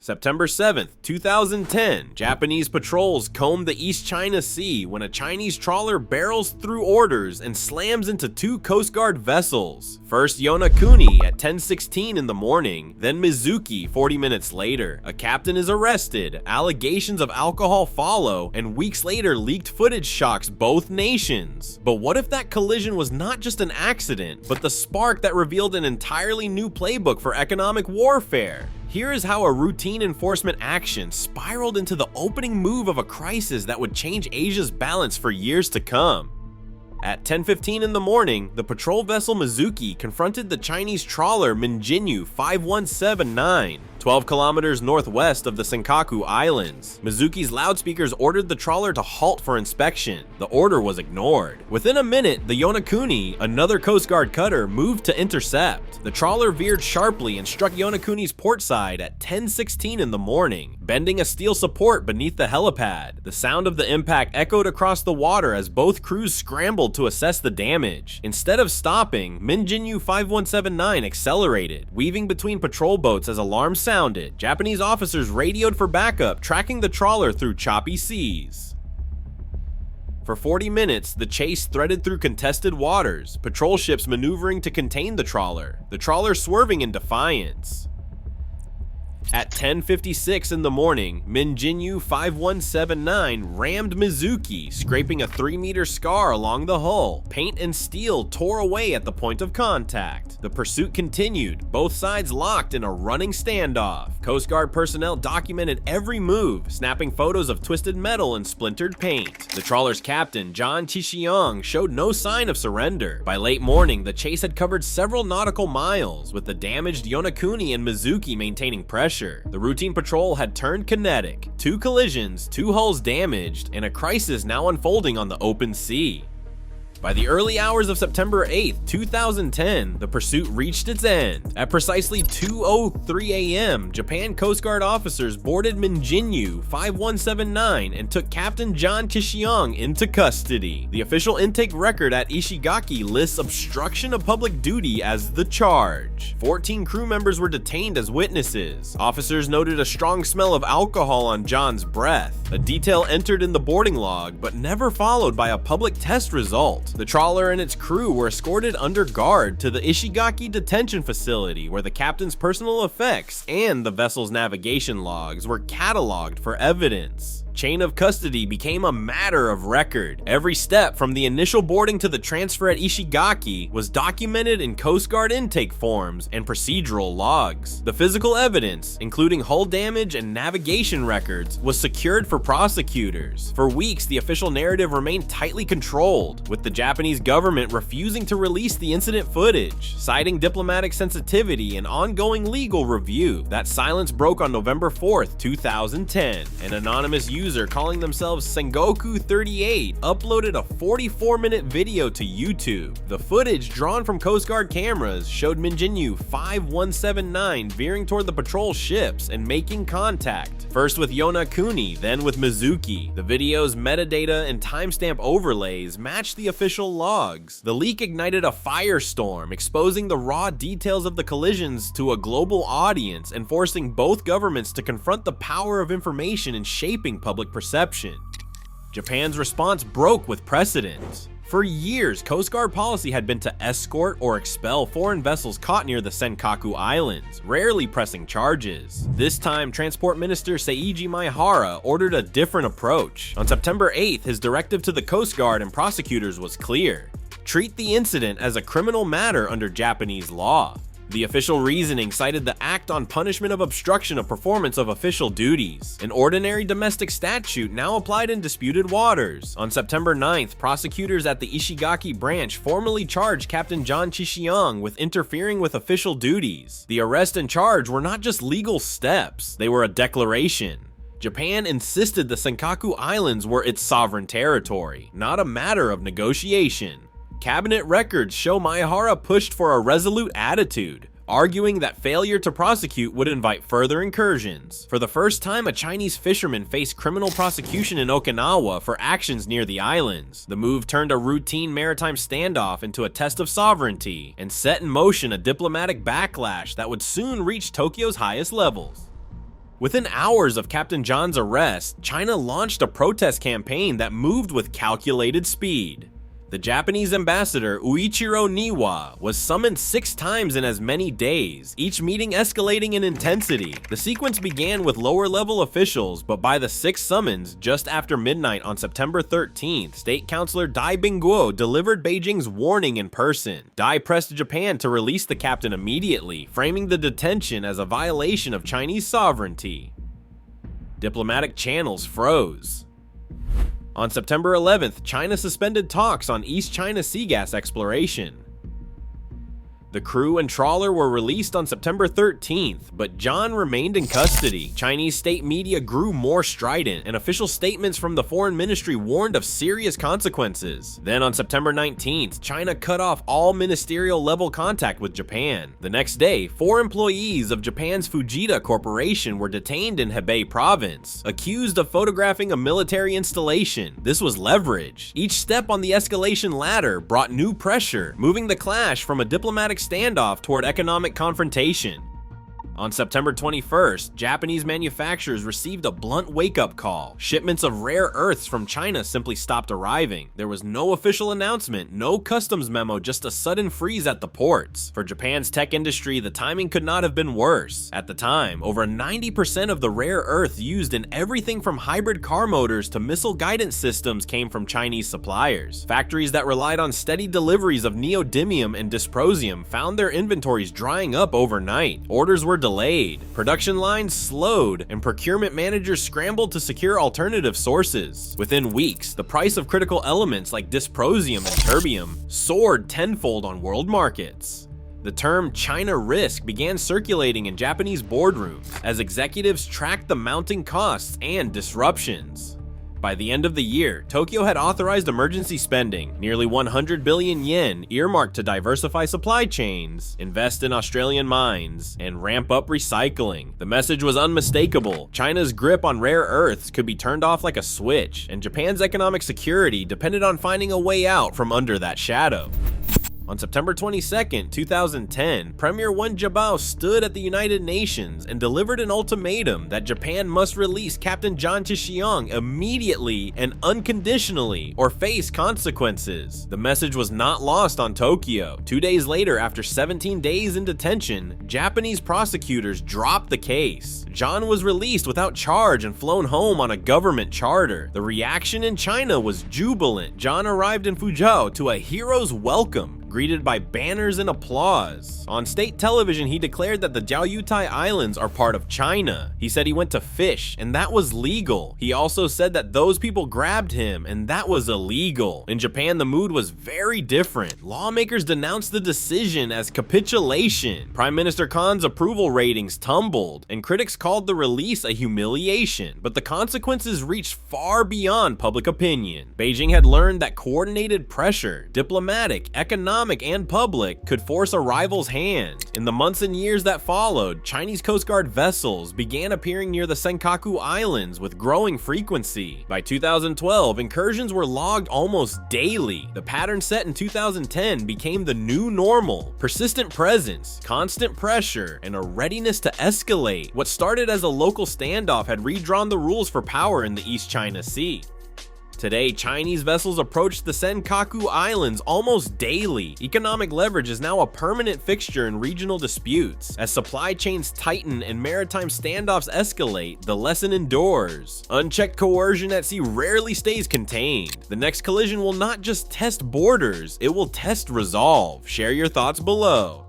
September 7th, 2010, Japanese patrols comb the East China Sea when a Chinese trawler barrels through orders and slams into two Coast Guard vessels. First Yonaguni at 10:16 in the morning, then Mizuki 40 minutes later. A captain is arrested, allegations of alcohol follow, and weeks later leaked footage shocks both nations. But what if that collision was not just an accident, but the spark that revealed an entirely new playbook for economic warfare? Here is how a routine enforcement action spiraled into the opening move of a crisis that would change Asia's balance for years to come. At 10:15 in the morning, the patrol vessel Mizuki confronted the Chinese trawler Minjinyu 5179, 12 kilometers northwest of the Senkaku Islands. Mizuki's loudspeakers ordered the trawler to halt for inspection. The order was ignored. Within a minute, the Yonaguni, another Coast Guard cutter, moved to intercept. The trawler veered sharply and struck Yonaguni's port side at 10:16 in the morning, bending a steel support beneath the helipad. The sound of the impact echoed across the water as both crews scrambled to assess the damage. Instead of stopping, Minjinyu 5179 accelerated, weaving between patrol boats as alarms sounded. Japanese officers radioed for backup, tracking the trawler through choppy seas. For 40 minutes, the chase threaded through contested waters, patrol ships maneuvering to contain the trawler swerving in defiance. At 10:56 in the morning, Minjinyu 5179 rammed Mizuki, scraping a 3-meter scar along the hull. Paint and steel tore away at the point of contact. The pursuit continued, both sides locked in a running standoff. Coast Guard personnel documented every move, snapping photos of twisted metal and splintered paint. The trawler's captain, Zhan Qixiong, showed no sign of surrender. By late morning, the chase had covered several nautical miles, with the damaged Yonaguni and Mizuki maintaining pressure. The routine patrol had turned kinetic. 2 collisions, 2 hulls damaged, and a crisis now unfolding on the open sea. By the early hours of September 8th, 2010, the pursuit reached its end. At precisely 2:03 a.m., Japan Coast Guard officers boarded Minjinyu 5179 and took Captain Zhan Qixiong into custody. The official intake record at Ishigaki lists obstruction of public duty as the charge. 14 crew members were detained as witnesses. Officers noted a strong smell of alcohol on Zhan's breath, a detail entered in the boarding log but never followed by a public test result. The trawler and its crew were escorted under guard to the Ishigaki detention facility, where the captain's personal effects and the vessel's navigation logs were cataloged for evidence. Chain of custody became a matter of record. Every step from the initial boarding to the transfer at Ishigaki was documented in Coast Guard intake forms and procedural logs. The physical evidence, including hull damage and navigation records, was secured for prosecutors. For weeks, the official narrative remained tightly controlled, with the Japanese government refusing to release the incident footage, citing diplomatic sensitivity and ongoing legal review. That silence broke on November 4th, 2010. An anonymous user calling themselves Senkaku 38 uploaded a 44-minute video to YouTube. The footage drawn from Coast Guard cameras showed Minjinyu 5179 veering toward the patrol ships and making contact, first with Yonaguni, then with Mizuki. The video's metadata and timestamp overlays matched the official logs. The leak ignited a firestorm, exposing the raw details of the collisions to a global audience and forcing both governments to confront the power of information in shaping public perception. Japan's response broke with precedent. For years, Coast Guard policy had been to escort or expel foreign vessels caught near the Senkaku Islands, rarely pressing charges. This time, Transport Minister Seiji Maehara ordered a different approach. On September 8th, his directive to the Coast Guard and prosecutors was clear: treat the incident as a criminal matter under Japanese law. The official reasoning cited the Act on Punishment of Obstruction of Performance of Official Duties, an ordinary domestic statute now applied in disputed waters. On September 9th, prosecutors at the Ishigaki branch formally charged Captain Zhan Qixiong with interfering with official duties. The arrest and charge were not just legal steps, they were a declaration. Japan insisted the Senkaku Islands were its sovereign territory, not a matter of negotiation. Cabinet records show Maehara pushed for a resolute attitude, arguing that failure to prosecute would invite further incursions. For the first time, a Chinese fisherman faced criminal prosecution in Okinawa for actions near the islands. The move turned a routine maritime standoff into a test of sovereignty and set in motion a diplomatic backlash that would soon reach Tokyo's highest levels. Within hours of Captain Zhan's arrest, China launched a protest campaign that moved with calculated speed. The Japanese ambassador Uichiro Niwa was summoned 6 times in as many days, each meeting escalating in intensity. The sequence began with lower-level officials, but by the 6th summons, just after midnight on September 13th, State Councilor Dai Bingguo delivered Beijing's warning in person. Dai pressed Japan to release the captain immediately, framing the detention as a violation of Chinese sovereignty. Diplomatic channels froze. On September 11th, China suspended talks on East China Sea gas exploration. The crew and trawler were released on September 13th, but Zhan remained in custody. Chinese state media grew more strident, and official statements from the foreign ministry warned of serious consequences. Then on September 19th, China cut off all ministerial-level contact with Japan. The next day, 4 employees of Japan's Fujita Corporation were detained in Hebei province, accused of photographing a military installation. This was leverage. Each step on the escalation ladder brought new pressure, moving the clash from a diplomatic standoff toward economic confrontation. On September 21st, Japanese manufacturers received a blunt wake-up call. Shipments of rare earths from China simply stopped arriving. There was no official announcement, no customs memo, just a sudden freeze at the ports. For Japan's tech industry, the timing could not have been worse. At the time, over 90% of the rare earth used in everything from hybrid car motors to missile guidance systems came from Chinese suppliers. Factories that relied on steady deliveries of neodymium and dysprosium found their inventories drying up overnight. Orders were delayed, production lines slowed, and procurement managers scrambled to secure alternative sources. Within weeks, the price of critical elements like dysprosium and terbium soared tenfold on world markets. The term China risk began circulating in Japanese boardrooms as executives tracked the mounting costs and disruptions. By the end of the year, Tokyo had authorized emergency spending, nearly 100 billion yen earmarked to diversify supply chains, invest in Australian mines, and ramp up recycling. The message was unmistakable. China's grip on rare earths could be turned off like a switch, and Japan's economic security depended on finding a way out from under that shadow. On September 22, 2010, Premier Wen Jiabao stood at the United Nations and delivered an ultimatum that Japan must release Captain Zhan Qixiong immediately and unconditionally or face consequences. The message was not lost on Tokyo. 2 days later, after 17 days in detention, Japanese prosecutors dropped the case. Zhan was released without charge and flown home on a government charter. The reaction in China was jubilant. Zhan arrived in Fuzhou to a hero's welcome, greeted by banners and applause. On state television, he declared that the Jiaoyutai Islands are part of China. He said he went to fish, and that was legal. He also said that those people grabbed him, and that was illegal. In Japan, the mood was very different. Lawmakers denounced the decision as capitulation. Prime Minister Khan's approval ratings tumbled, and critics called the release a humiliation. But the consequences reached far beyond public opinion. Beijing had learned that coordinated pressure, diplomatic, economic, and public, could force a rival's hand. In the months and years that followed, Chinese Coast Guard vessels began appearing near the Senkaku Islands with growing frequency. By 2012, incursions were logged almost daily. The pattern set in 2010 became the new normal: persistent presence, constant pressure, and a readiness to escalate. What started as a local standoff had redrawn the rules for power in the East China Sea. Today, Chinese vessels approach the Senkaku Islands almost daily. Economic leverage is now a permanent fixture in regional disputes. As supply chains tighten and maritime standoffs escalate, the lesson endures. Unchecked coercion at sea rarely stays contained. The next collision will not just test borders, it will test resolve. Share your thoughts below.